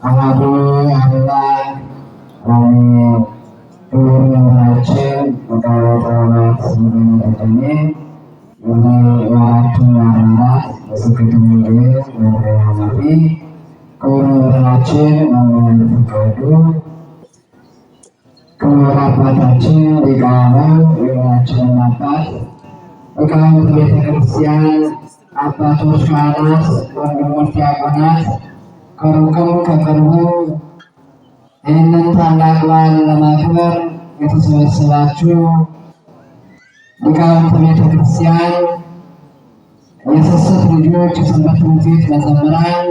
አሐዱ አምላክ አሜን። ክቡር መምህራችን መጋቤ ሐዋርያት ስምዖን የአራቱ አድባራት የስብከተ ወንጌል መምሪያ ኃላፊ፣ ክቡር መምህራችን መምህር ፈቃዱ፣ ክቡር አባታችን ሊቃነ የቤታችን አባት ሊቃውንተ ቤተ ክርስቲያን አባቶች ካህናት፣ ወንድሞች ዲያቆናት፣ ከሩቅም ከቅርቡ ይህንን ታላቅ በዓል ለማክበር የተሰበሰባችሁ ሊቃውንተ ቤተ ክርስቲያን፣ የስስት ልጆች፣ የሰንበት ትምህርት ቤት መዘምራን፣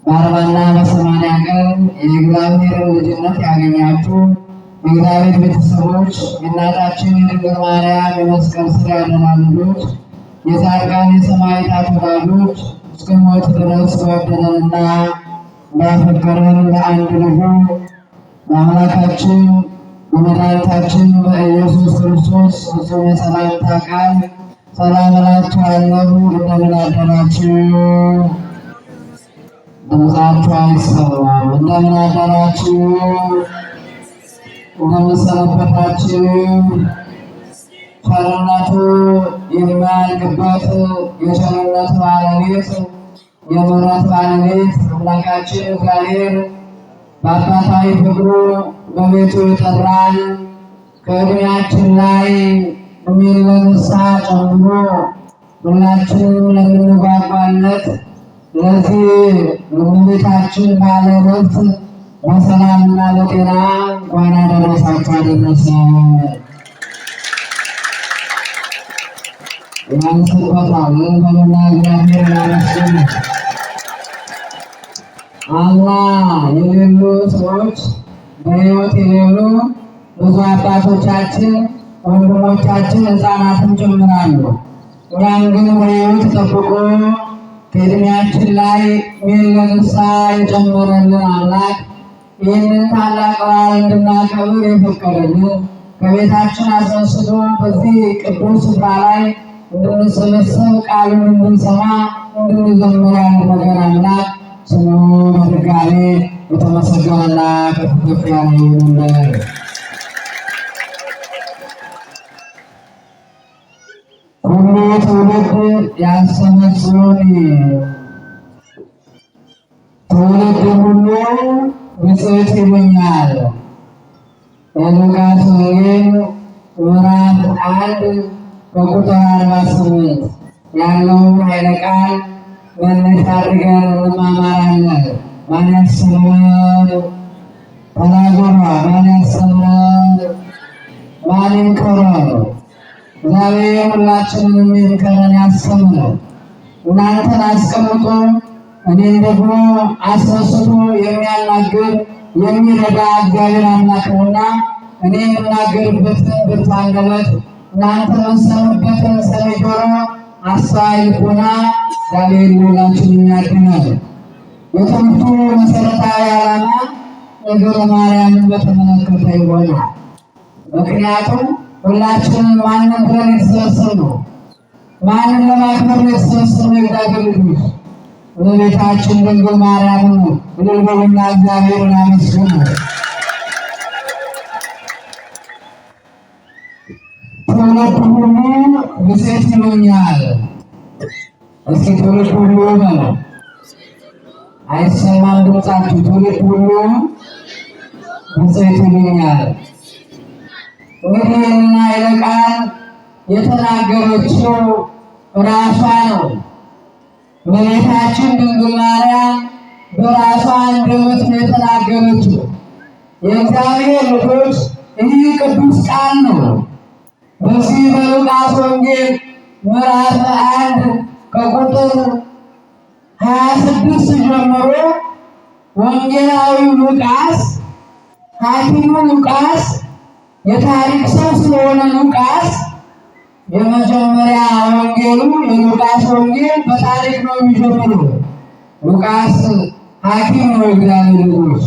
በ40ና በ80 ቀን የእግዚአብሔርን ልጅነት ያገኛችሁ የእግዚአብሔር ቤተሰቦች፣ የእናታችን የድንግል ማርያም የመስቀል ሥር ያደራ ልጆች፣ የጻድቃን የሰማዕታት ወዳጆች፣ እስከ ሞት ድረስ በወደደንና ባፈቀረን ለአንድ ልጁ በአምላካችን በመድኃኒታችን በኢየሱስ ክርስቶስ ፍጹም የሰላምታ ቃል ሰላም እላችኋለሁ። እንደምን አደራችሁ? ድምፃችሁ አይሰማም። እንደምን አደራችሁ? እንደምን ሰነበታችሁ? ቸርነቱ የማያልቅበት የቸርነት ባለቤት የምሕረት ባለቤት አምላካችን እግዚአብሔር በአባታዊ ፍቅሩ በቤቱ የጠራን ከዕድሜያችን ላይ ዕድሜን ለንስሐ ጨምሮ ሁላችንም ለምንጓጓለት ለዚህ ለእመቤታችን በዓለ ዕረፍት በሰላምና በጤና እንኳን አደረሳችሁ አደረሰን። ያንስበታል በሉና እግዚአብሔር ይመስገን። አላህ የሌሉ ሰዎች በሕይወት የሌሉ ብዙ አባቶቻችን ወንድሞቻችን ሕፃናትን ጨምራሉ። እኛም ግን በሕይወት ጠብቆ ከዕድሜያችን ላይ ለንስሐ የጨመረልን አምላክ ይህንን ታላቅ በዓል እንድናከብር የፈቀደልን ከቤታችን አስነስቶ በዚህ ቅዱስ ስፍራ ላይ እንድንሰበሰብ ቃሉን እንድንሰማ እንድንዘምር ያደረገን አምላክ ስሙ በድጋሜ የተመሰገነና ከፍ ከፍ ያለ ይሁንልን። ሁሉ ትውልድ ያሰበስቡን፣ ትውልድ ሁሉ ብፅዕት ይሉኛል። የሉቃስ ወንጌል ምዕራፍ 1 በቁጥር 48 ያለውን ኃይለ ቃል መነሻ አድርገን እንማማራለን። ማን ያስተምረን? ተናገሯ። ማን ያስተምረን? ማን ይምከረን? እግዚአብሔር ሁላችንንም ይምከረን ያስተምረን። እናንተን አስቀምጦ እኔን ደግሞ አስነስቶ የሚያናግር የሚረዳ እግዚአብሔር አምላክ ነውና እኔ የምናገርበትን ብርቱ አንደበት እናንተ የምትሰሙበትን ሰሚ ጆሮ አስተዋይ ልቦና እግዚአብሔር ሁላችንን ያድነን። የትምህርቱ መሰረታዊ ዓላማ ነገረ ማርያምን በተመለከተ ይሆናል። ምክንያቱም ሁላችንም ማንን ብለን የተሰበሰብነው? ማንን ለማክበር የተሰበሰብነው? የእግዚአብሔር ልጆች እመቤታችን ድንግል ማርያምን ነው። እልል በሉና እግዚአብሔርን አመስግኑ። ትውልድ ሁሉ ብፅዕት ይሉኛል። እስኪ ትውልድ ሁሉ በሉ። አይሰማም ድምፃችሁ? ትውልድ ሁሉ ብፅዕት ይሉኛል። እንግዲህ ይህንን ኃይለ ቃል የተናገረችው ራሷ ነው። እመቤታችን ድንግል ማርያም በራሷ አንደበት ነው የተናገረችው። የእግዚአብሔር ልጆች ይህ ቅዱስ ቃል ነው። በዚህ በሉቃስ ወንጌል ምዕራፍ 1 ከቁጥር 26 ጀምሮ ወንጌላዊው ሉቃስ ሐኪሙ ሉቃስ የታሪክ ሰው ስለሆነ ሉቃስ የመጀመሪያ ወንጌሉ የሉቃስ ወንጌል በታሪክ ነው የሚጀምረው። ሉቃስ ሐኪም ነው። እግዚአብሔር ልጆች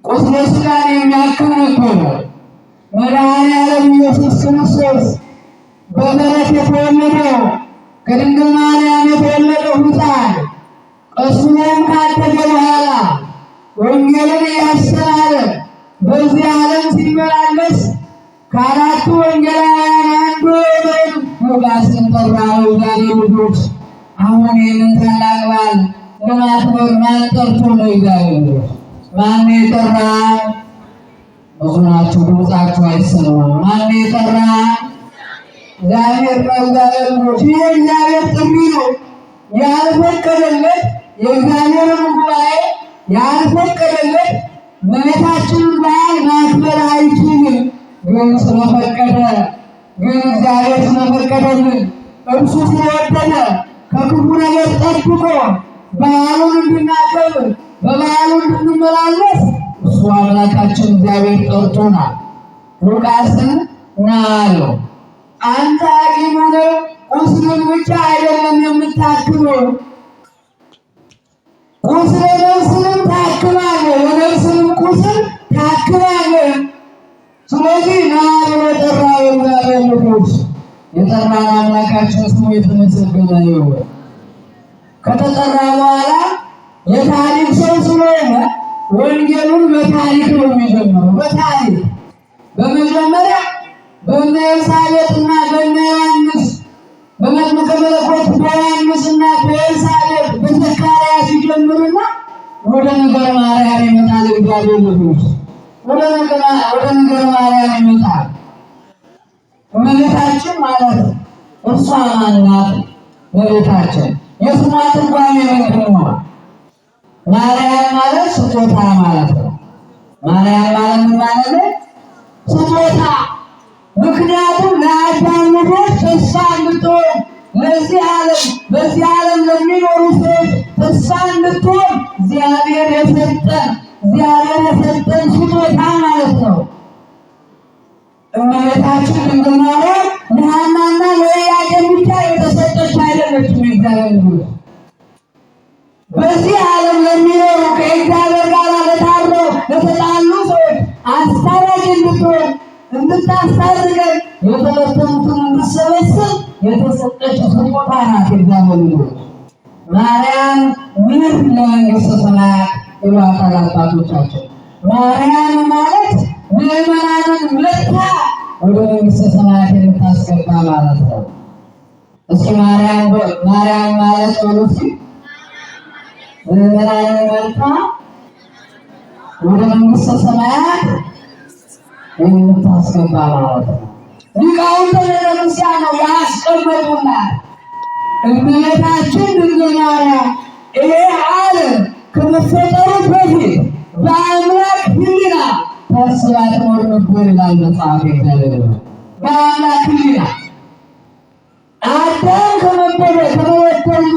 ቁስለ ሥጋን የሚያክም ነበር። መድኃኔዓለም ኢየሱስ ክርስቶስ በበረት የተወለደው ከድንግል ማርያም የተወለደው ሕፃን ቁስሉም ካደገ በኋላ ልጆች አሁን ይህንን ታላቅ በዓል ለማክበር ማን ጠርቶ ነው? እግዚአብሔር ልጆች ማን የጠራ? ብዙ ናችሁ፣ ድምፃችሁ አይሰማም። ማን የጠራ? እግዚአብሔር ነው። እግዚአብሔር ልጆች ይህ እግዚአብሔር ጥሪ ነው። ያልፈቀደለት የእግዚአብሔርን ጉባኤ ያልፈቀደለት እመቤታችንን በዓል ማክበር አይችልም። ግን ስለፈቀደ ግን እግዚአብሔር ስለፈቀደልን እርሱ ስለወደደ ከክፉ ነገር ጠብቆ በዓሉን እንድናከብር በበዓሉ እንድንመላለስ እሱ አምላካችን እግዚአብሔር ጠርቶናል። ሉቃስን ና አለው። አንተ ሐኪም ሆነህ ቁስልን ብቻ አይደለም የምታክመው፣ ቁስለ ነፍስንም ታክማለህ፣ የነፍስንም ቁስል ታክማለህ። ስለዚህ ና ብሎ ጠራው። የእግዚአብሔር ልጆች የጠራን አምላካችን ስሙ የተመሰገነ ይሁን። ከተጠራ በኋላ የታሪክ ሰው ስለሆነ ወንጌሉን በታሪክ ነው የሚጀምረው። በታሪክ በመጀመሪያ በእነ ኤልሳቤጥና በእነ ዮሐንስ በመጥምቀ መለኮት በዮሐንስና በኤልሳቤጥ በዘካርያስ ሲጀምርና ወደ ነገረ ማርያም ይመጣል። እግዚአብሔር ልጆች ወደ ነገረ ማርያም ይመጣል። እመቤታችን ማለት እርሷ ማን ናት? እመቤታችን የስሟ ትርጓሜ ምንድን ነው? ማርያም ማለት ስጦታ ማለት ነው። ማርያም ማለት ምን ማለት ነው? ስጦታ። ምክንያቱም ለአዳም ልጆች ተስፋ እንድትሆን ለዚህ ዓለም በዚህ ዓለም ለሚኖሩ ሰዎች ተስፋ እንድትሆን እግዚአብሔር የሰጠን ስጦታ ማለት ነው። እመቤታችን ድንግል ማርያም ለሐናና ለኢያቄም ብቻ የተሰጠች አይደለችም። የእግዚአብሔር ልጆች በዚህ ዓለም ለሚኖሩ ከእግዚአብሔር ጋር ለታረው ለተጣሉ ሰዎች አስታራቂ እንድትሆን እንድታስታርቀን የተበተኑትን እንድትሰበስብ የተሰጠች ስጦታ ናት። የእግዚአብሔር ልጆች ማርያም ምር ለመንግሥተ ሰማያት ይሏታል አባቶቻችን። ማርያም ማለት ምዕመናንን መርታ ወደ መንግሥተ ሰማያት የምታስገባ ማለት ነው። እስኪ ማርያም ማለት ጸሎት ምዕመናንን መርታ ወደ መንግሥተ ሰማያት የምታስገባ ማለት ነው። ሊቃውንተ ቤተክርስቲያን ነው ያስቀመጡናል። እመቤታችን ድንግል ማርያም ይሄ ዓለም ከመፈጠሩ በፊት በአምላክ ሕሊና ታስባ ትኖር ነበር ይላል መጽሐፈ እግዚአብሔር። በአምላክ ሕሊና አዳም ከመበደሉ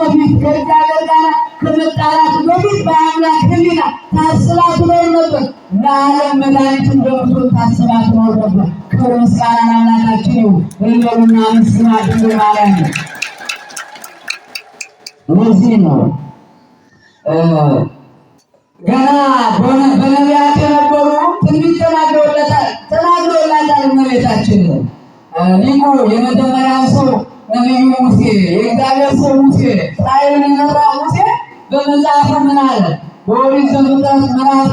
በፊት ከእግዚአብሔር ጋር ከመጣላቱ በፊት በአምላክ ሕሊና ታስባ ትኖር ነበር። ለዓለም መድኃኒት እንደምትሆን ታስባ ትኖር ነበር። ክብር ምስጋና ለአምላካችን ይሁን። እንበሉና ምስግና ድንግል ማርያም ነው። ለዚህ ነው ገና በነቢያት የነበሩ ትንቢት ተናግረውላታል። እመቤታችን ሊቁ የመጀመሪያው ሰው ነቢዩ ሙሴ የእግዚአብሔር ሰው ሙሴ እስራኤልን የመራው ሙሴ በመጽሐፉ ምን አለ? በኦሪት ዘፍጥረት ምዕራፍ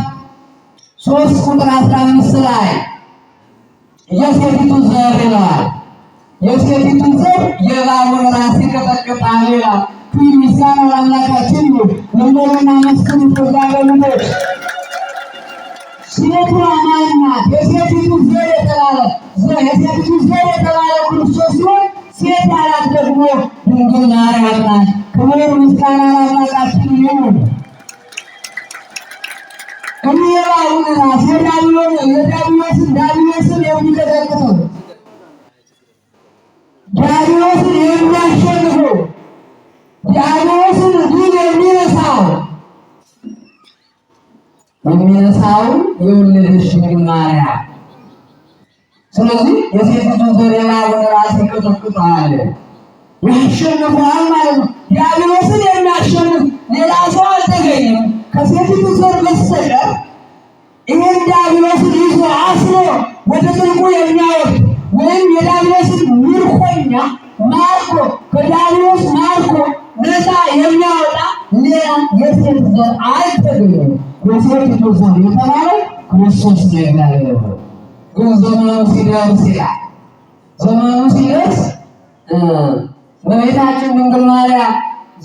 3 ቁጥር 15 ላይ የሴቲቱ ዘር ይለዋል። የሴቲቱ ዘር የእባቡን ራስ ይቀጠቅጣል ይላል። ምስጋና ለአምላካችን ይሁን። ለሞልና መስክን ተዛገሉት። ሴቷ ማን ናት? የሴቲቱ ዘር የተባለ ክርስቶስ ሲሆን ሴት ያላት ደግሞ ድንግል ማርያም ናት። ክብር ምስጋና ለአምላካችን ይሁን። እባቡን ራስ ዳቢሎስን የሚቀጠቅጠው ዳቢሎስን የሚያሸንፈው ዲያብሎስን ድል የሚነሳው የወለደች ድንግል ማርያም። ስለዚህ የሴቲቱ ዘር የእባቡን ራስ ይቀጠቅጠዋል፣ ያሸንፈዋል ማለት ነው። ዲያብሎስን የሚያሸንፍ ሌላ ሰው አልተገኘም ከሴቲቱ ዘር በስተቀር። ይህን ዲያብሎስን ይዞ አስሮ ወደ ጥልቁ የሚያወርድ ወይም የዲያብሎስን ምርኮኛ ማርኮ ከዲያብሎስ ማርኮ ነፃ የሚያወጣ ሌላ የሴት ዘር አልተገኘም። የሴቲቱ ዘር የተባለው ክርስቶስ ነው። እግዚአብሔር ግን ዘመኑ ሲደርስ ይላል። ዘመኑ ሲደርስ እመቤታችን ድንግል ማርያም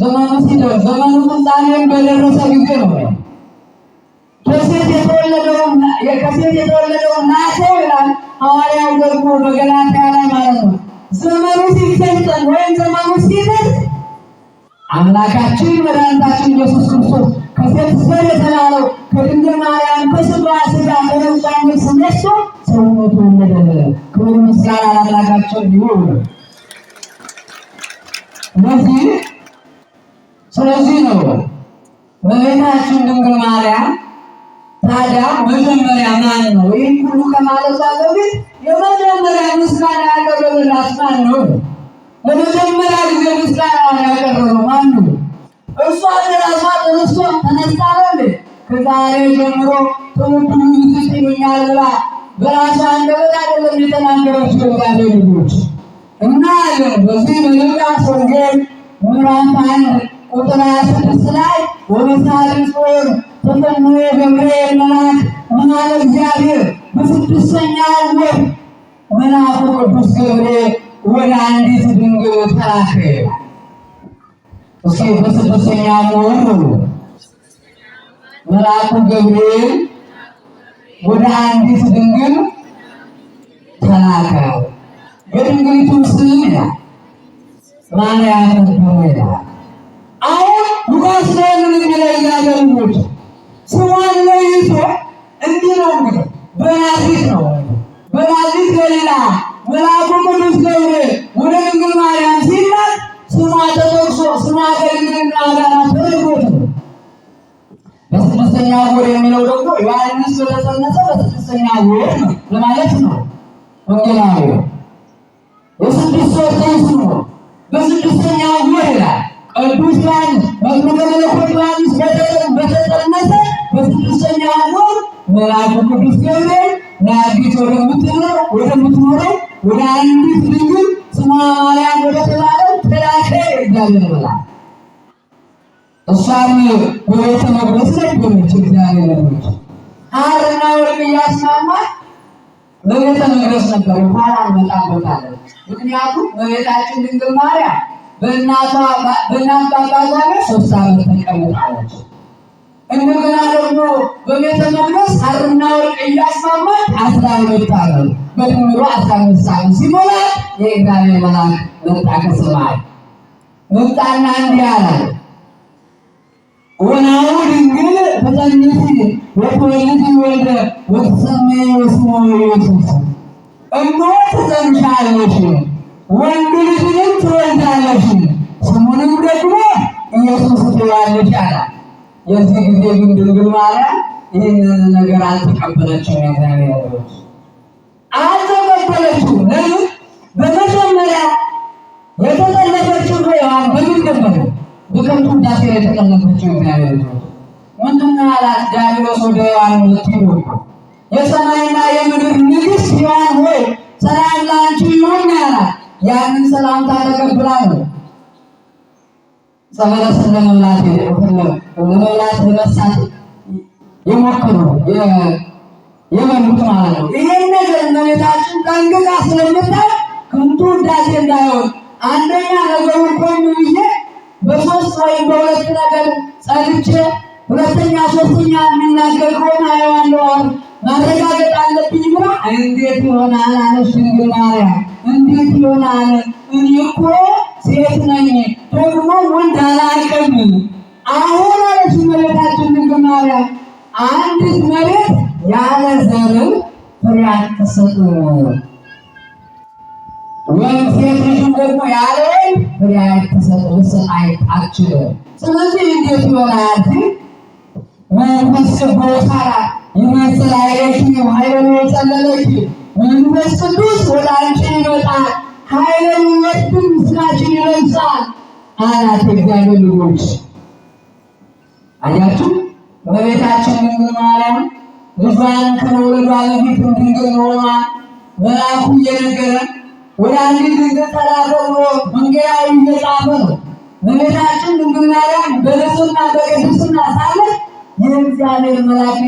ዘመኑ ሲደርስ ዘመኑ ፍጻሜም በደረሰ ጊዜ ነው ከሴት የተወለደው ናቸው ይላል ሐዋርያው ደግሞ በገላትያ ላይ ማለት ነው። ዘመኑ ሲፈጸም ወይም ዘመኑ ሲደርስ አምላካችን መድኃኒታችን ኢየሱስ ክርስቶስ ከሴት ዘር የተባለው ከድንግል ማርያም ከሥጋዋ ሥጋ ከነፍሷ ነፍስ ነስቶ ሰውነቱ ወለደ። ክብር ምስጋና ለአምላካችን ይሁን። ስለዚህ ነው እመቤታችን ድንግል ማርያም ታዲያ መጀመሪያ ማን ነው? ይህን ሁሉ ከማለቷ በፊት የመጀመሪያ ምስጋና ያቀረበላት ማን ነው? ለመጀመሪያ ጊዜ ምስጋናዋን ያቀረበው ማን ነው? እሷ ራሷ ተነስታ ነው ከዛሬ ጀምሮ ትውልዱ ይዝት ይሉኛል ብላ በራሷ አንደበት አይደለም የተናገረችው። እግዚአብሔር ልጆች እና በዚህ በሉቃስ ወንጌል ምዕራፍ 1 ቁጥር 26 ላይ ወበሳልስ ወር ተፈኖ ገብርኤል መልአክ መኃልየ እግዚአብሔር በስድስተኛው ወር መልአኩ ቅዱስ ገብርኤል ወደ አንዲት ድንግል ተላከ። እስኪ በስድስተኛው ወር መልአኩ ገብርኤል ወደ አንዲት ድንግል ተላከ። የድንግሊቱ ስም ይላል ማርያም ይባላል። አሁን ሉቃስ ላይ ምን ይላል? ያገኙት ስሟን ለይቶ እንዲህ ነው እንግዲህ በናዝሬት ነው በናዝሬት ገሊላ መልአኩ ቅዱስ ገብርኤል ወደ ድንግል ማርያም ሲላክ ስሟ ተጠቅሶ ስሟ ከድንግልና ጋር ተለይቶት ነው። በስድስተኛው ወር የሚለው ደግሞ ዮሐንስ ስለተጸነሰ በስድስተኛው ወር ነው ለማለት ነው። ወንጌላዊ የስድስት ወር ስም ነው። በስድስተኛው ወር ይላል ቅዱስ ዮሐንስ መጥምቀ መለኮት ዮሐንስ በተጸነሰ በስድስተኛው ወር መልአኩ ቅዱስ ገብርኤል ናዝሬት ወደምትኖረው ወደ አንዲት ድንግል ስሟ ማርያም ወደ ተባለው ተላከ። እግዚአብሔር መልአክ እሷም በቤተ መቅደስ ነበረች። እግዚአብሔር ልጆች ሐርና ወርቅ እያስማማት በቤተ መቅደስ ነበር። በኋላ እንመጣበታለን። ምክንያቱም በቤታችን ድንግል ማርያም በእናት አባቷ ቤት 3 ዓመት ተቀምጣለች። እንደገና ደግሞ በቤተ መቅደስ ሐርና ወርቅ እያስማማት 12 ዓመት በድምሩ 15 ዓመት ሲሞላት የእግዚአብሔር መልአክ መጣ ከሰማይ መጣና እንዲህ አላት ወናሁ ድንግል ተጸንሲ ወትወልጂ ወልደ ወትሰምዪ ስሞ ኢየሱስ። እነሆ ትጸንሻለሽ ወንድ ልጅንም ትወልጃለሽ ስሙንም ደግሞ ኢየሱስ ትዪዋለሽ አላት። የዚህ ጊዜ ግን ድንግል ማርያም ይህንን ነገር አልተቀበለችም። የእግዚአብሔር ልጆች አልተቀበለችም። ለምን? በመጀመሪያ የተጠለፈችው በሔዋን በምን ነበር? በከንቱ ውዳሴ የተጠለፈችው። እግዚአብሔር ልጆች ምንድን ነው ያላት? ዲያብሎስ ወደ ሔዋን መጥቶ የሰማይና የምድር ንግሥት ሔዋን ሆይ ሰላም ላንቺ ይሁን ያላት። ያንን ሰላምታ ተቀብላ ነው ጸበለስን ለመብላት ለመሳት የሞከሩ የበሉት ማለት ነው። ይሄን ነገር እመቤታችን ጠንቅቃ ስለምታውቅ ከንቱ ውዳሴ እንዳይሆን አንደኛ ነገሩ ቆም ብዬ በ3 ወይም በ2 ነገር ጸድቼ ሁለተኛ ሶስተኛ የሚናገር ከሆነ አየዋለሁ ማረጋገጥ አለብኝ ብላ እንዴት ይሆናል አለች ድንግል ማርያም። እንዴት ይሆናል? እኔ እኮ ሴት ነኝ ደግሞ ወንድ አላውቅም። አሁን አለች እመቤታችን ድንግል ማርያም አንዲት መሬት ያለ ዘር ፍሬ አትሰጥም፣ ወይም ሴት ልጅም ደግሞ ያለ ወንድ ፍሬ አትችልም። ስለዚህ እንዴት ይሆናል? መንፈስ ቅዱስ ይመስል አይለኪ ኃይልን የጸለለኪ መንፈስ ቅዱስ ወደ አንቺ ይመጣል፣ ኃይልን ይወስድም ስጋሽን ይለብሳል አላት። እግዚአብሔር ልጆች አያችሁ፣ በቤታችን ድንግል ማርያም ልጇን ከመውለዷ በፊት ድንግል መሆኗን መልአኩ እየነገረ ወደ አንዲት ድንግል ተላከ ብሎ ወንጌላዊ እየጻፈ ነው። በቤታችን ድንግል ማርያም በንጽሕና በቅድስና ሳለች የእግዚአብሔር መልአክ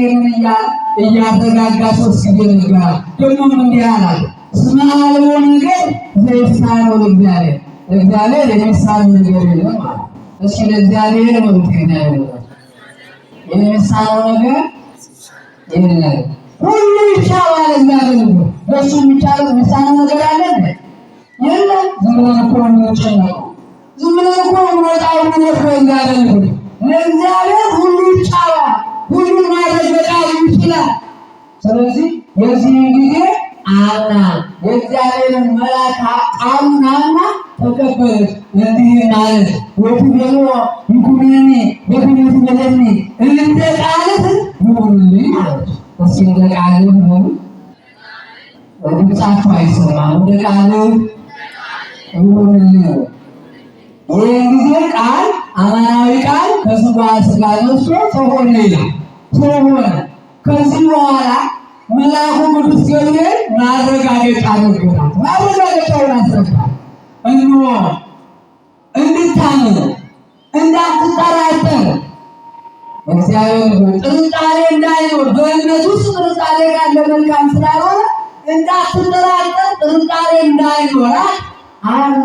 እያረጋጋ 3 ጊዜ ነገራት። ደግሞም እንዲህ አላት፣ እስመ አልቦ ነገር ዘይሳነው ለእግዚአብሔር እግዚአብሔር የሚሳነው ነገር የለም ማለት። እስኪ ለእግዚአብሔር ነው እግዚአብሔር የሚሳነው ነገር የለም። ሁሉ ይቻላል እግዚአብሔር ነው። በሱ የሚቻለው የሚሳነው ነገር አለ እንዴ? የለም። ዝም ብለን እኮ ነው ዝም ብለን እኮ ወጣው ነው እግዚአብሔር ነው። ለእግዚአብሔር ሁሉ ይቻላል። ሁሉ ማድረግ በቃሉ ይችላል። ስለዚህ የዚህ ጊዜ አምና የእግዚአብሔርን መልአክ አምናና ተቀበለች። እንዲህ ማለት ወትቤሎ ይኩነኒ በክንቱ በለኒ እንደ ቃልህ ይሁንልኝ አለች። እስኪ እንደ ቃልህ ይሁን። ድምፃችሁ አይሰማም። እንደ ቃልህ ይሁንልኝ። ይህ ጊዜ ቃል አማናዊ ቃል ከስጋ ስጋ ነስቶ ሰው ሆነ ይላል። ሰው ሆነ። ከዚህ በኋላ መልአኩ ቅዱስ ገብርኤል ማረጋገጫ ነገራት። ማረጋገጫውን አስረዳት። እንሆ እንድታምን እንዳትጠራጠር እግዚአብሔር ጥርጣሬ እንዳይኖር በእምነት ውስጥ ጥርጣሬ ካለ መልካም ስላልሆነ እንዳትጠራጠር ጥርጣሬ እንዳይኖራት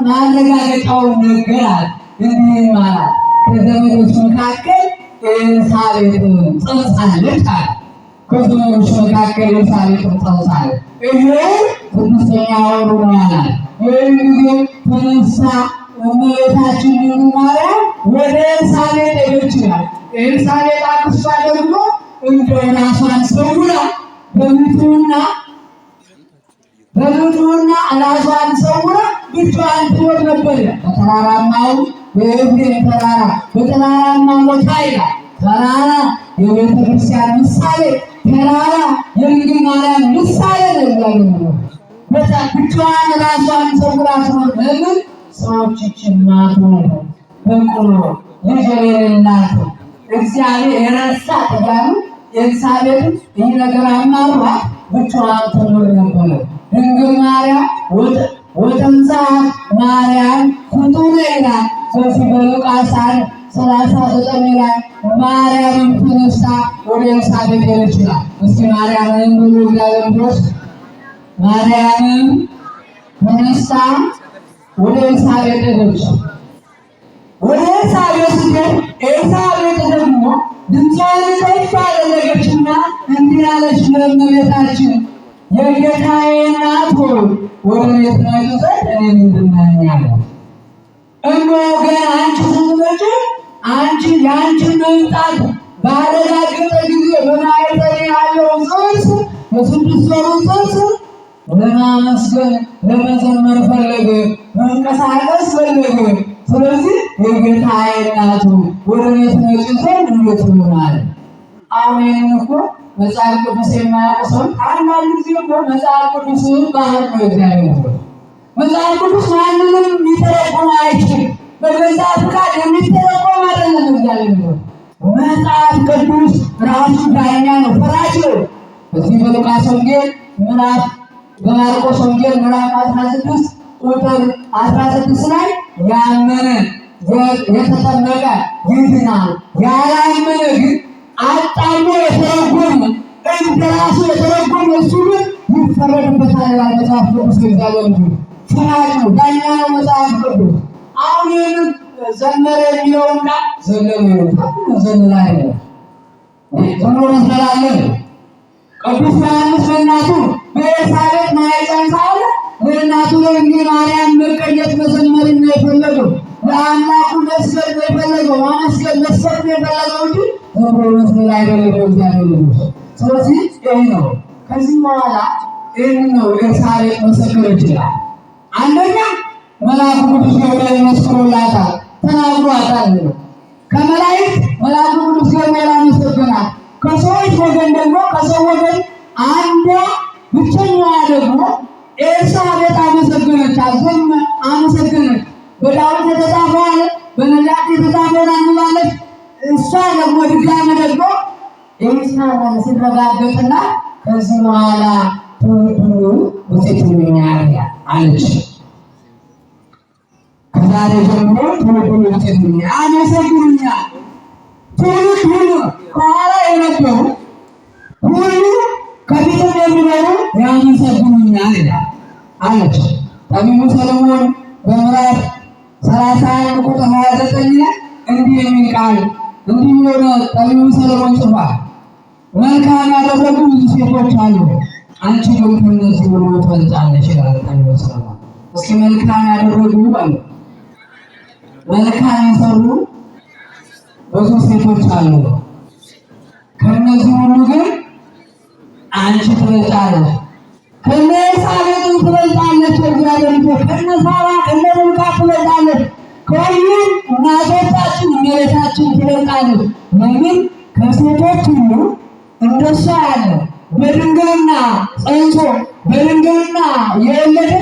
ማረጋገጫውን ነገራት። እንዲህ ማለት ከዘመዶች መካከል ኤልሳቤጥ ጸንሳለች አለ። ከዘመዶች መካከል ኤልሳቤጥ ጸንሳለች። ይሄ 6ኛ ወሩ ነው ያላል። ይህን ጊዜ ተነሳ እመቤታችን ድንግል ማርያም ወደ ኤልሳቤጥ ሄደች ይላል። ኤልሳቤጥ አክስቷ ደግሞ እንደ ራሷን ሰውራ በምትውና ራሷን ሰውራ ብቻዋን ትኖር ነበር። በተራራማው በኤፍሬም ተራራ በተራራማ ቦታ ይላል። ተራራ የቤተ ክርስቲያን ምሳሌ፣ ተራራ የድንግል ማርያም ምሳሌ ነው። ብቻዋን ራሷን ሰውራ ትኖር ነበር። ሰዎች ይችማቱ በቁሎ ልጅ የሌላት እግዚአብሔር የረሳት እያሉ ኤልሳቤጥን ይህ ነገር አማሯት ብቻዋን ትኖር ነበር። ድንግል ማርያም ወተንሥአት ማርያም ፍጡነ ይላል። በዚህ በሉቃስ 39 ላይ ማርያምን ተነሳ ወደ ኤልሳቤጥ ሄደች ይላል። እስኪ ማርያምን ብሎ እግዚአብሔር ልጆች ማርያምን ተነሳ ወደ ኤልሳቤጥ ሄደች። ወደ ኤልሳቤጥ ስትሄድ ኤልሳቤጥ ደግሞ ድምጿን ከፍ አደረገችና እንዲህ አለች ለእመቤታችን የጌታዬ እናት ሆይ ወደ እኔ ትመጪ ዘንድ እኔ ምንድን ነኝ አላት። እነሆ ገና አንቺ ስትመጪ የአንቺን መምጣት ባረጋገጠ ጊዜ በማኅፀኔ ያለው ጽንስ የ6 ወሩ ጽንስ ለማመስገን ለመዘመር ፈለገ፣ መንቀሳቀስ ፈለገ። ስለዚህ የጌታዬ እናት ወደ እኔ ትመጪ ዘንድ እንዴት ይሆናል? አሁን ይህን እኮ መጽሐፍ ቅዱስ የማያውቁ ሰዎች አንዳንድ ጊዜ እኮ መጽሐፍ ቅዱስ ባህል ነው። እግዚአብሔር መጽሐፍ ቅዱስ ማንንም ሊተረጎም አይችልም። በገዛ ፍቃድ የሚተረጎም አይደለም። እግዚአብሔር መጽሐፍ ቅዱስ ራሱ ዳኛ ነው፣ ፈራጅ ነው። በዚህ በሉቃስ ወንጌል ምዕራፍ በማርቆስ ወንጌል ምዕራፍ 16 ቁጥር 16 ላይ ያመነ የተጠመቀ ይድናል፣ ያላመነ ግን አጣሞ የተረጎመ እንደራሱ የተረጎመ እሱ ግን ይፈረድበታል ይላል መጽሐፍ ቅዱስ። እግዚአብሔር ፈራጅ ነው፣ ዳኛ ነው መጽሐፍ ቅዱስ። አሁን ይህንን ዘመረ የሚለውን ቃል ዘመረ አይደለም፣ ዝም ብሎ መስላለን። ቅዱስ ዮሐንስ ለእናቱ በኤልሳቤጥ ማኅፀን ሳለ ለእናቱ ለድንግል ማርያም መቀኘት መዘመርን ነው የፈለገው። ለአምላኩ መስገድ ነው የፈለገው፣ ማመስገን መስገድ ነው የፈለገው እንጂ ዝም ብሎ መስገድ አይደለም። እግዚአብሔር ልጅ ስለዚህ ይህ ነው። ከዚህ በኋላ ይህን ነው ኤልሳቤጥ መሰከረች ይላል። አንደኛ መልአኩ ቅዱስ ገብርኤል መስክሮላታል፣ ተናግሯታል። ከመላእክት መልአኩ ቅዱስ ገብርኤል አመሰገናት። ከሰዎች ወገን ደግሞ ከሰው ወገን አንዷ ብቸኛዋ ደግሞ ኤልሳቤጥ አመሰገነች፣ አመሰገነች። በዳዊት የተጻፈው አለ፣ በነቢያት የተጻፈውን አንባለች። እሷ ደግሞ ድጋሚ ደግሞ ኤልሳቤጥ ሲረጋገጥና ከዚህ በኋላ ትውልዱ ብፅዕት ይሉኛል አለች። ከዛሬ ጀምሮ ትውልዱ ብፅዕት ይሉኛል፣ አመሰግኑኛል። ትውልድ ሁሉ ከኋላ የነበሩ ሁሉ ከፊትም የሚኖሩ ያመሰግኑኛል አለች። ጠቢቡ ሰሎሞን በምዕራፍ 31 ቁጥር 29 እንዲህ የሚል ቃል እንዲህ ብሎ ጠቢቡ ሰሎሞን ጽፏል። መልካም ያደረጉ ብዙ ሴቶች አሉ፣ አንቺ ግን ከእነዚህ ሁሉ ትበልጫለሽ ይላል ጠቢቡ ሰሎሞን። እስኪ መልካም ያደረጉ አሉ፣ መልካም የሰሩ ብዙ ሴቶች አሉ፣ ከእነዚህ ሁሉ ግን አንቺ ትበልጫለሽ። ከነ ኤልሳቤጥም ትበልጣለች፣ እግዚአብሔር ከነ ሳራ ከነ ርብቃ ትበልጣለች፣ ከሁሉም እናቶቻችን እመቤታችን ትበልጣለች። ለምን? ከሴቶች ሁሉ እንደሷ ያለ በድንግልና ጸንቶ በድንግልና የወለደ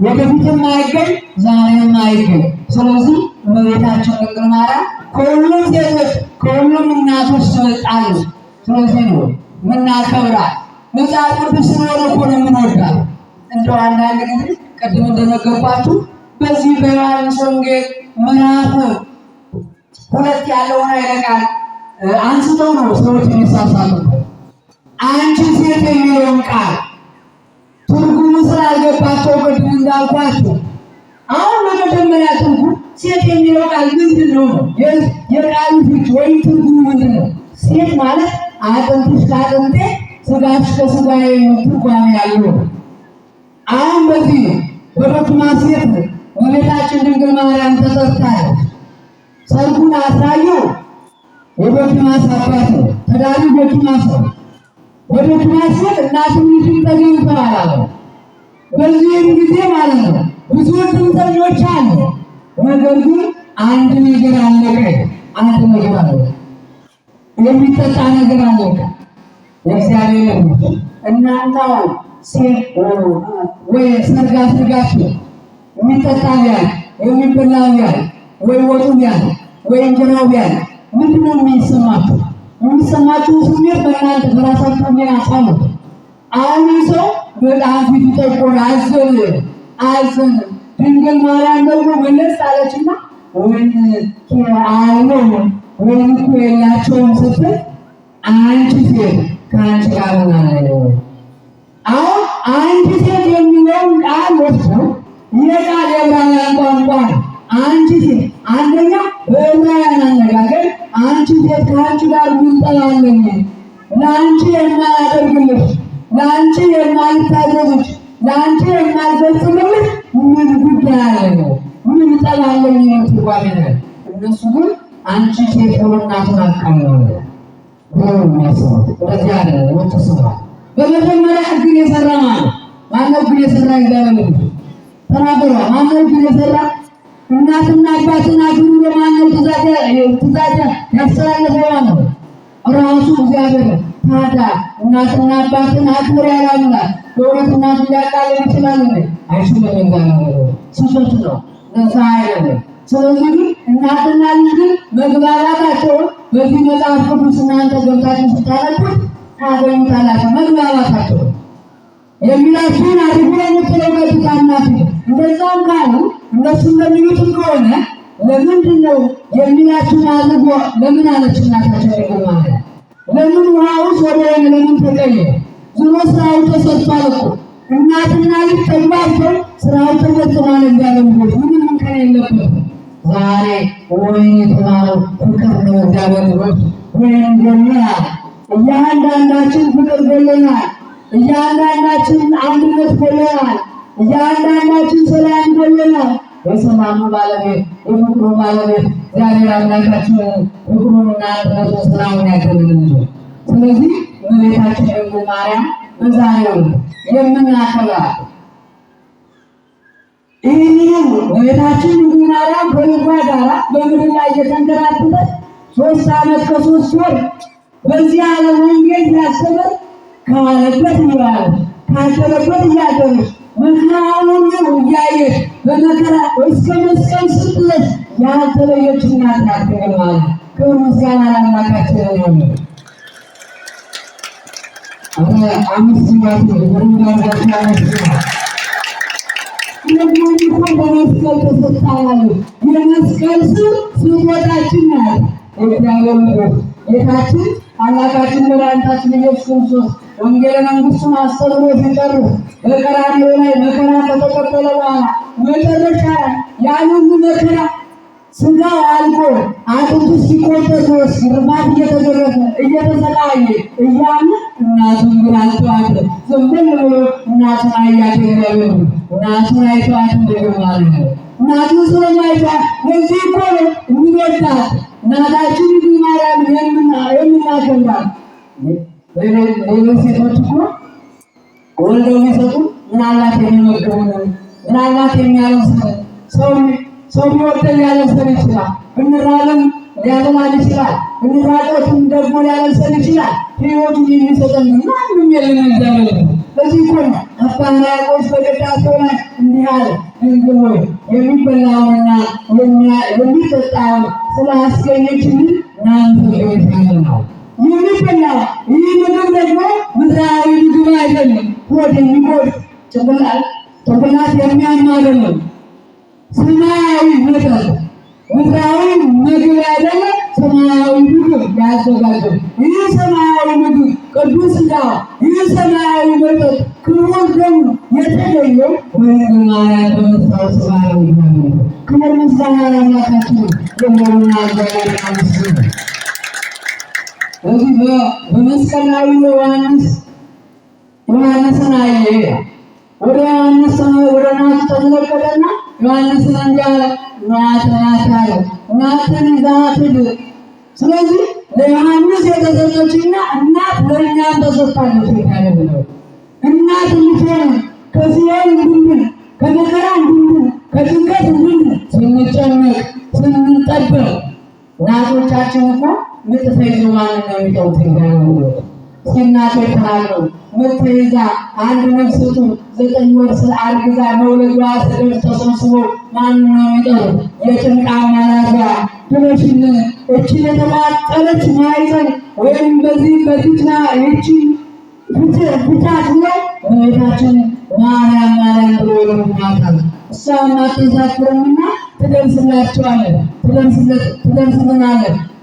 ወደፊትም አይገኝ ዛሬም አይገኝ። ስለዚህ እመቤታችን ድንግል ማርያም ከሁሉም ሴቶች ከሁሉም እናቶች ትበልጣለች። ስለዚህ ነው የምናከብራት። መጽሐፍ ቅዱስ ስለሆነ እኮ ነው የምንወዳት። እንደው አንዳንድ ጊዜ ቅድም እንደነገርኳችሁ በዚህ በዮሐንስ ወንጌል ምዕራፍ 2 ያለውን ኃይለ ቃል አንስተው ነው ሰዎች የሚሳሳቱበት። አንቺ ሴት የሚለውን ቃል ትርጉሙ ስላልገባቸው ቅድም እንዳልኳችሁ አሁን በመጀመሪያ ትርጉም ሴት የሚለው ቃል ምንድን ነው? የቃሉ ፍች ወይም ትርጉሙ ምንድን ነው? ሴት ማለት አጥንትሽ ከአጥንቴ ስጋሽ ከስጋዬ ትርጓሜ ያለው። አሁን በዚህ በዶክማስ ሴት እመቤታችን ድንግል ማርያም ተጠርታለች። ሰርጉን አሳየው የዶክማስ አባት ነው፣ ተዳሪው ዶክማስ ነው። በዶክማስ ሴት እናትም ልጅም ተገኝተዋል አለ። በዚህም ጊዜ ማለት ነው ብዙ ድምተኞች አሉ። ነገር ግን አንድ ነገር አለቀ። አንድ ነገር አለቀ፣ የሚጠጣ ነገር አለቀ። የእግዚአብሔር ልጅ እናንተ ሴት ወይ ሰርጋችሁ የሚጠጣ ቢያል የሚበላ ቢያል ወይ ወጡ ቢያል ወይ እንጀራው ቢያል ምንድን ነው የሚሰማችሁ? የሚሰማችሁ ስሜት በእናንተ በራሳችሁ ምን አሳሉት። አሁን ሰው በጣም ፊቱ ጠቆረ፣ አዘነ። ድንግል ማርያም ደግሞ መለስ አለችና ወይን እኮ የላቸውም ስትል አንቺ ሴት ከአንቺ ጋር ሆናለሁ። አሁን አንቺ ሴት የሚለውን ቃል ወስዶ የቃል የዕብራውያን ቋንቋ ነው። አንቺ ሴት አንደኛ በዕብራውያን አነጋገር አንቺ ሴት ከአንቺ ጋር ምንጠላለኝ፣ ለአንቺ የማያደርግልሽ፣ ለአንቺ የማልታዘዝሽ፣ ለአንቺ የማልፈጽምልሽ ምን ጉዳይ አለ ነው? ምን ጠላለኝ ነው ትርጓሜ ነው። እነሱ ግን አንቺ ሴት ሆናትን አካምነው የሚያስቡት እንደዚህ ያለ ወጥስማ። በመጀመሪያ ሕግን የሰራ ማነው? ሕግን የሰራ እግዚአብሔር ተናገረ። ማነው ሕግን የሰራ? እናትና አባትን አክብሩ በማነው ትእዛዝ ያስተላለፈው ማነው? ራሱ እግዚአብሔር። ታዲያ እናትና አባትን አክብር ያላሉናል በእውነት እናት ሊያቃልል ይችላል? አይችልም። እግዚአብሔር ስህተት ነው፣ ነፃ አይደለም። ስለዚህ እናትና ልጅ መግባባታቸውን በዚህ መጽሐፍ ቅዱስ እናንተ ገብታችሁ ስታነቡት ታገኙታላችሁ። መግባባታቸው የሚላችሁን አድርጉ የምትለው ገጽታናት። እንደዛም ካሉ እነሱ እንደሚሉትም ከሆነ ለምንድን ነው የሚላችሁን አድርጎ ለምን አለች እናታቸው? ድንግል ማርያም ለምን ውሃውስ ወደ ወይን ለምን ተቀየረ? ዙሮ ስራው ተሰርቷል እኮ እናትና ልጅ ተግባብተው ስራው ተፈጽሟል። እግዚአብሔር ልጆች ምንም እንከን የለበትም። ዛሬ ወይን የተባለው ፍቅር ነው። እግዚአብሔር ልጆች ወይን ገለናል። እያንዳንዳችን ፍቅር ገለናል። እያንዳንዳችን አንድነት ገለናል። እያንዳንዳችን ሰላም ገለናል። የሰላሙ ባለቤት የፍቅሩ ባለቤት እግዚአብሔር አምላካችን ፍቅሩንና አንድነቱን ሰላሙን ያገልልን። ስለዚህ እመቤታችን ድንግል ማርያም በዛሬው የምናከብራት ይህንን እመቤታችን ድንግል ማርያም ከልጇ ጋር በምድር ላይ የተንከራተተች 3 ዓመት ከ3 ወር በዚህ ዓለም ወንጌል ሲያስተምር ከዋለበት እየዋለች ካደረበት እያደረች መከራውን እያየች በመከራ እስከ መስቀል ስር ድረስ ያልተለየች እናት ናት ድንግል ማርያም። ክብር ምስጋና ለአምላካችን ይሁን። አምስት ሲባቱ በመስቀል ተሰጥታናል። የመስቀል ስር ስጦታችን ናት። የእግዚአብሔር ልጆች ጌታችን አምላካችን መድኃኒታችን ኢየሱስ ክርስቶስ ወንጌለ መንግሥቱን አስተምሮ ሲጨርስ በቀራንዮ ላይ መከራ ከተቀበለ በኋላ መጨረሻ ላይ ያን ሁሉ መከራ ስጋው አልቆ አጥንቱ እስኪቆጠር ድረስ ግርፋት እየተደረገ እየተሰቃየ እያለ እናቱን ግን አልተዋትም። ዝም ብሎ እናቱን አያት እግዚአብሔር እናቱን አይተዋትም ደግሞ ማለት ነው። እናቱን ስለማይተዋት ለዚህ እኮ ነው የሚወዳት እናታችን ድንግል ማርያም የምናከብራት። ሌሎች ሴቶች እኮ ወልደው የሚሰጡ ምናልባት የሚመገቡ ምናልባት የሚያለብስ ሰው ቢወደን ሊያለብሰን ይችላል። ብንራብም ሊያበላን ይችላል። ብንራቆትም ደግሞ ሊያለብሰን ይችላል። ሕይወቱን የሚሰጠን ማንም የለም እግዚአብሔር። በዚህ እኮ ነው አባ ሕርያቆስ በቅዳሴው ላይ እንዲህ አለ፣ ድንግል ሆይ የሚበላውንና የሚጠጣውን ስላስገኘችልን እናመሰግንሻለን ነው። የሚበላው ይህ ምግብ ደግሞ ምድራዊ ምግብ አይደለም። ሆድ የሚጎድ ጭንቅላት የሚያም አይደለም። ሰማያዊ መጠጥ ምድራዊ ምግብ አይደለም። ሰማያዊ ምግብ ያዘጋጀው ይህ ሰማያዊ ምግብ ቅዱስ ሥጋው ይህ ሰማያዊ መጠጥ ክቡር ደሙ የተገኘው በድንግል ማርያም በመስቀሉ ሰማያዊ ነው። ክቡር ምስጋና ለአምላካችን ለሞሉና እግዚአብሔር ይመስገን። በዚህ በመስቀላዊ ዮሐንስን አየ። ወደ ዮሐንስ ወደ እናቱ ተመለከተና ዮሐንስን እንዲያለ እናትን አለ እናትን ይዛት ሂድ። ስለዚህ ለዮሐንስ የተሰጠችና እናት ለእኛም ተሰጥታለች። ነው እናት እንድትሆን ከሲኦል እንድንድን ከመከራ እንድንድን ከጭንቀት እንድንድን ስንጨነቅ ስንጠበቅ እናቶቻችን እኮ ምጥ ተይዞ ማንን ነው የሚጠሩት? እስኪ እናቶች ተናገሩ። ምጥ ተይዛ አንድ ነፍሰ ጡር 9 ወር አርግዛ መውለዷ ስደርስ ተሰብስቦ ማንን ነው የሚጠሩት? የጭንቃ አማላጇ ድረሽልን እችን የተቃጠለች ማይፀን ወይም በዚህ በፊትና ይቺ ብቻት ብለው እመቤታችን ማርያም ማርያም ብሎ ይሉናታል። እሷ ማትዛክርምና ትደርስልናለች።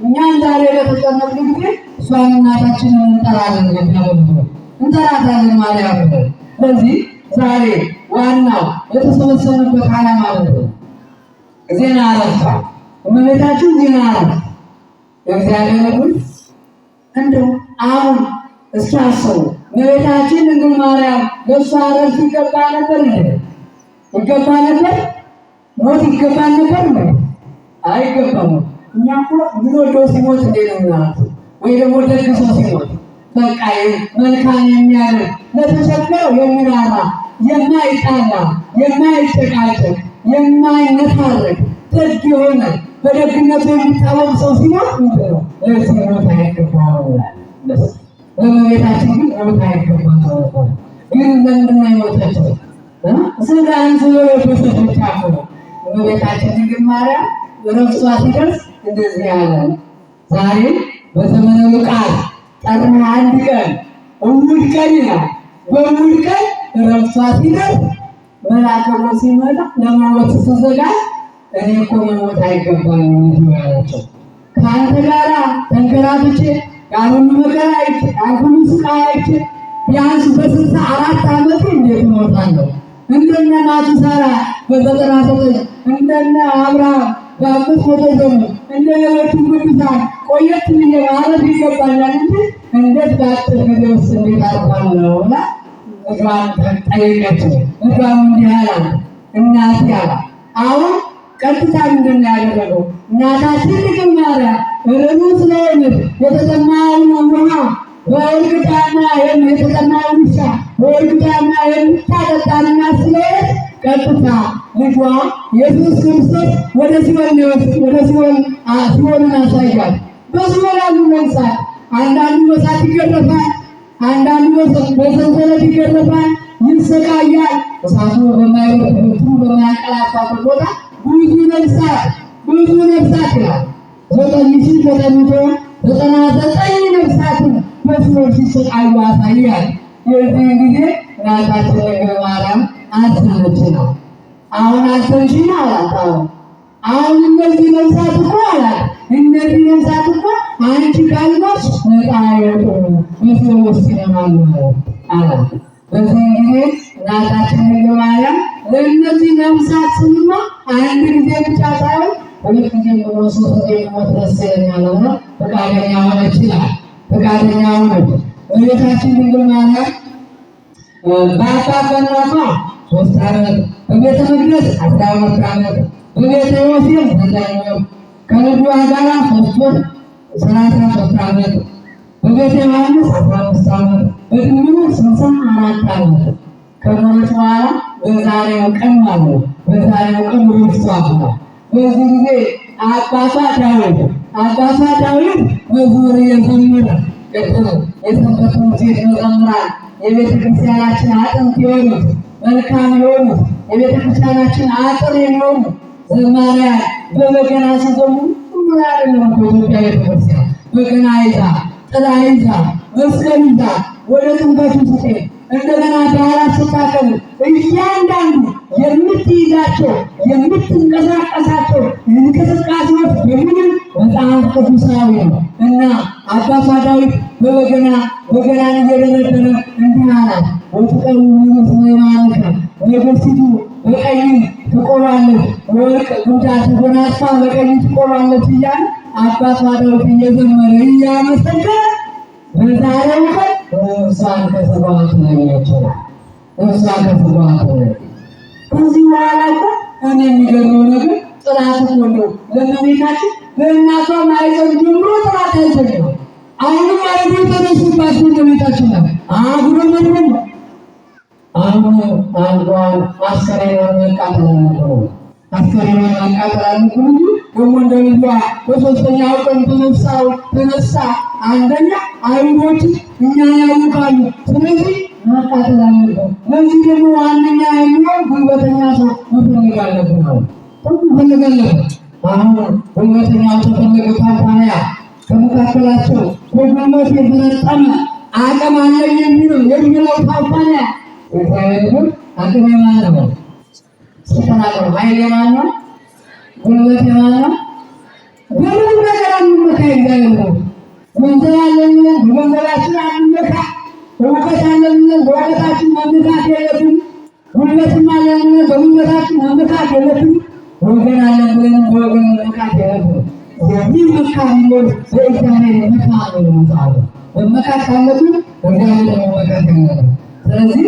እኛም ዛሬ በተጨነቅን ጊዜ እሷን እናታችንን እንጠራታለን ማርያም። ስለዚህ ዛሬ ዋናው የተሰበሰበበት ዓላማ ነው ዜና ዕረፍቷ እመቤታችን ዜና ዕረፍት እግዚአብሔር እንደው አሁን እስኪ አስቡ። እመቤታችን ድንግል ማርያም ለእሷ ዕረፍት ይገባ ነበር? ይገባ ነበር? ሞት ይገባ ነበር? አይገባም። እኛ እኮ የምንወደው ሲሞት እንዴት ነው ማለት ወይ ደግሞ ደግ ሰው ሲሞት በቃ መልካም የሚያደርግ ለተቸገረው የሚራራ የማይጣላ የማይጨቃጨቅ የማይነታረክ ደግ የሆነ በደግነቱ የሚታወቅ ሰው ሲሞት ምንድን ነው ለዚህ ሞት አይገባም ይላል። ለእመቤታችን ግን ሞት አይገባም ተወቷል። ግን ለምንድን ነው የሞተችው? ስጋን ስለለበሰች ብቻ ነው። እመቤታችን ድንግል ማርያም ዕረፍቷ ሲደርስ እንደዚህ ያለ ዛሬ በዘመነ ሉቃስ ጥር 1 ቀን እሑድ ቀን ይላል። በእሑድ ቀን ዕረፍቷ ሲደርስ መልአከ ሞት ሲመጣ ለመሞት ስትዘጋጅ እኔ እኮ መሞት አይገባኝም ያለችው ከአንተ ጋራ ተንከራትቼ ያሁኑ መከራ አይቼ ያሁኑ ስቃይ አይቼ ቢያንስ በ64 ዓመቴ እንዴት እሞታለሁ? እንደነ ማቱሳላ በ99 እንደነ አብርሃም በ500 ዘመን እንደ ሌሎቹ ቅዱሳን ቆየት ብዬ ማለት ይገባኛል እንጂ እንዴት በአጭር ጊዜ ውስጥ እንዴት አልፋለሁ ብላ እግሯን ጠየቀችው። እግሯም እንዲህ አላት፣ እናቴ አላት። አሁን ቀጥታ ምንድን ነው ያደረገው? እናታችን ድንግል ማርያም ርሩ ስለሆነች የተጠማውን ውሃ በእርግጫና የተጠማውን ውሻ በእርግጫና የምታጠጣና ስለሆነች ቀጥታ ልጇ ኢየሱስ ክርስቶስ ወደ ሲኦልን አሳያል። በሲኦል ያሉ ነፍሳት አንዳንዱ በእሳት ይገረፋል፣ አንዳንዱ በሰንሰለት ይገረፋል፣ ይሰቃያል። እሳቱ በማይወርድበት በማያንቀላፋበት ቦታ ብዙ ነፍሳት ይላል 9,999 ነፍሳትን በሲኦል ሲሰቃዩ ያሳያል። የዚህ ጊዜ እናታችን ድንግል ማርያም አዘነች ነው። አሁን አዘንሽኝ አላት። አሁን እነዚህ ነፍሳት እኮ አላት እነዚህ ነፍሳት እኮ አንቺ ካልሞትሽ ነፃ አይወጡም በሲኦል ውስጥ ይኖራሉ አላት። በዚህ ጊዜ እናታችን ድንግል ማርያም ለእነዚህ ነፍሳት ስንማ አንድ ጊዜ ብቻ ሳይሆን ሁለት ጊዜ ሞት ሶስት ጊዜ ሞት ደስ ይለኛልና ፈቃደኛ ሆነች ይላል። ፈቃደኛ ሆነች እመቤታችን ድንግል ማርያም በአባት በእናቷ 3 ዓመት በቤተ መቅደስ 12 ዓመት በቤተ ዮሴፍ 9 ወር ከልጇ ጋር 3 ወር 33 ዓመት በቤተ ዮሐንስ 15 ዓመት በድምሩ 64 ዓመት ከሞት በኋላ በዛሬው ቀን ማለት በዛሬው ቀን ርሷ ነው። በዚህ ጊዜ አባቷ ዳዊት መዝሙር እየዘመረ ቅድም የሰንበት ትምህርት ቤት መዘምራን የቤተ ክርስቲያናችን አጥንት የሆኑት መልካም የሆኑት የቤተ ክርስቲያናችን አጥር የሚሆኑ ዘማሪያን በበገና ሲዘምሩ ሁሉ አይደለም። በኢትዮጵያ ቤተ ክርስቲያን በገና ይዛ ጥላ ይዛ መስቀል ይዛ ወደ ጥምቀቱ ስትሄድ እንደገና በዓላት ስታከብር እያንዳንዱ የምትይዛቸው የምትንቀሳቀሳቸው እንቅስቃሴዎች በሙሉ መጽሐፍ ቅዱሳዊ ነው እና አባቷ ዳዊት በገናን እየደረደረ እንዲህ አላት። ወትቀሩ ንጉሥ ሃይማኖት ንግሥቲቱ በቀኝ ትቆማለች፣ ወርቅ ጉንጫ ተጎናጽፋ በቀኝ ትቆማለች እያለ አባቷ ዳዊት እየዘመረ እያመሰገነ በዛሬው ቀን እሷን ከስጋዋ ተለየችው። እሷን ከስጋዋ ተለየች። ከዚህ በኋላ እኮ እኔ የሚገርመው ነገር ጥላት ሁሉ ለእመቤታችን በእናቷ ማኅፀን ጀምሮ ጥላት አይተገኘም። አሁንም አይሁድ የተነሱባት እመቤታችን ናት። አጉረመረሙ። አሁን አንዷን አስከሬኗን ማቃጠል አልነበረም። አስከሬኗን ማቃጠል አልነበረም እንጂ ደግሞ እንደ ልጇ በሦስተኛው ቀን ተነሳ። አንደኛ አይሁዶች እኛን ያውቃሉ፣ ስለዚህ ማቃጠል አለብን። ለዚህ ደግሞ ዋነኛ የሚሆን ጉልበተኛ ሰው መፈለግ አለብን ነው መፈለግ አለብን። አሁን ጉልበተኛው ተፈለገ። ታንታንያ ከመካከላቸው በጉልበት የተረጠመ አቅም አለኝ የሚለው ታንታንያ እግዚአብሔር አቅም የማን ነው? ስተናገሩ ኃይል የማን ነው? ጉልበት የማን ነው? በምንም ነገር አንመካ። እግዚአብሔር ነው። ገንዘብ አለን በገንዘባችን አንመካ። እውቀት አለን በእውቀታችን መመካት የለብንም። ጉልበትም አለን በጉልበታችን መመካት የለብንም። ወገን አለን ብለን በወገን መመካት የለብንም። የሚመካ ቢኖር በእግዚአብሔር መካ ነው መጽሐፉ። መመካት ካለብን በእግዚአብሔር መመካት የለብንም። ስለዚህ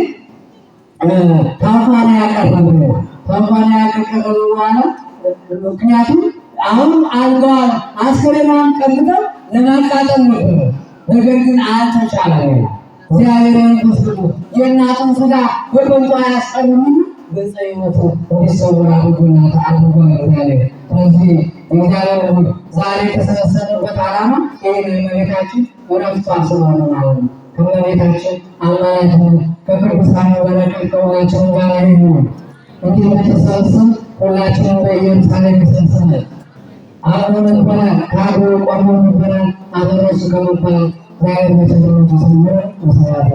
ታንኳን ያቀረበ በኋላ ምክንያቱም አሁን አንዷን አስከሬኗን ቀምጠው ለማቃጠል ነበር። ነገር ግን አልተቻለም። እግዚአብሔር መንፈስ የእናቱን ሥጋ በከንቱ አያስቀርም። በጸሎቱ እንዲሰውር አድርጎናል። ስለዚህ የእግዚአብሔር ዛሬ የተሰበሰብንበት ዓላማ ይህ የእመቤታችን ዕረፍቷ ስለሆነ ማለት ነው። ከእመቤታችን አማላጅነት ከቅዱሳን በረከት ከሁላችን ጋር ይሁን። እንዲህ በተሰበሰብን ሁላችንም በኢየሩሳሌም ተሰብስበን አሁን ነበረ ከአገሩ ቆሞ ነበረ አደረሱ ከመባል ዛሬ በተዘመቱ ስምር መሰራት